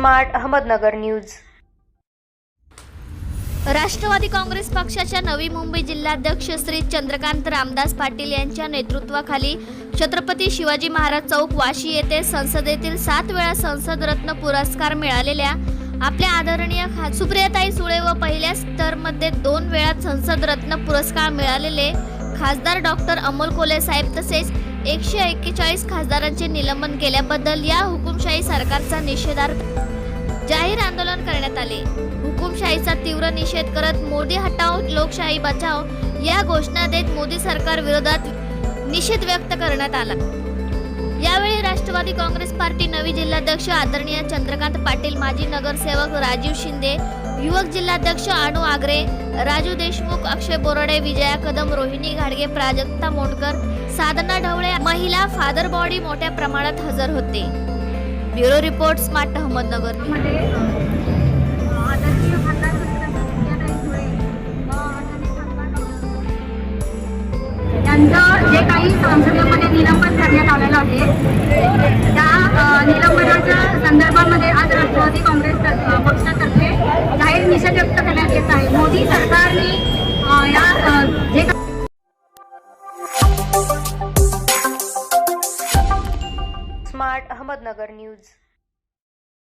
Smart Ahmednagar news. राष्ट्रवादी काँग्रेस पक्षाच्या नवी मुंबई जिल्हाध्यक्ष श्री चंद्रकांत रामदास पाटील यांच्या नेतृत्वाखाली छत्रपती शिवाजी महाराज चौक वाशी येथे संसदेतील 7 वेळा संसद रत्न पुरस्कार मिळालेल्या आपल्या आदरणीय सुप्रियाताई सुळे व पहिल्या टर्ममध्ये 2 वेळा संसद रत्न पुरस्कार मिळालेले खासदार डॉक्टर अमोल कोल्हे साहेब तसेच 141 खासदारांचे निलंबन केल्याबद्दल या हुकुमशाही सरकारचा निषेधार्थ जाहीर आंदोलन करण्यात आले। हुकुमशाहीचा तीव्र निषेध करत मोदी हटाओ लोकशाही बचाओ या घोषणा देत मोदी सरकार विरोधात निषेध व्यक्त करण्यात आला। यावेळी राष्ट्रवादी काँग्रेस पार्टी नवी जिल्हाध्यक्ष आदरणीय चंद्रकांत पाटील, माजी नगरसेवक राजीव शिंदे, युवक जिल्हाध्यक्ष अनु आगरे, राजू देशमुख, अक्षय बोराडे, विजया कदम, रोहिणी घाडगे, प्राजक्ता मोंडकर, साधना ढवळे, महिला फादर बॉडी मोठ्या प्रमाणात हजर होते। Bureau report smart Ahmednagar. त्यांचं जे काही संसदेमध्ये निलंबन करण्यात आलेलं आहे त्या निलंबनाच्या संदर्भामध्ये आज राष्ट्रवादी काँग्रेस पक्षातर्फे जाहीर निषेध व्यक्त करण्यात येत आहे। मोदी सरकारने या जे स्मार्ट अहमदनगर न्यूज।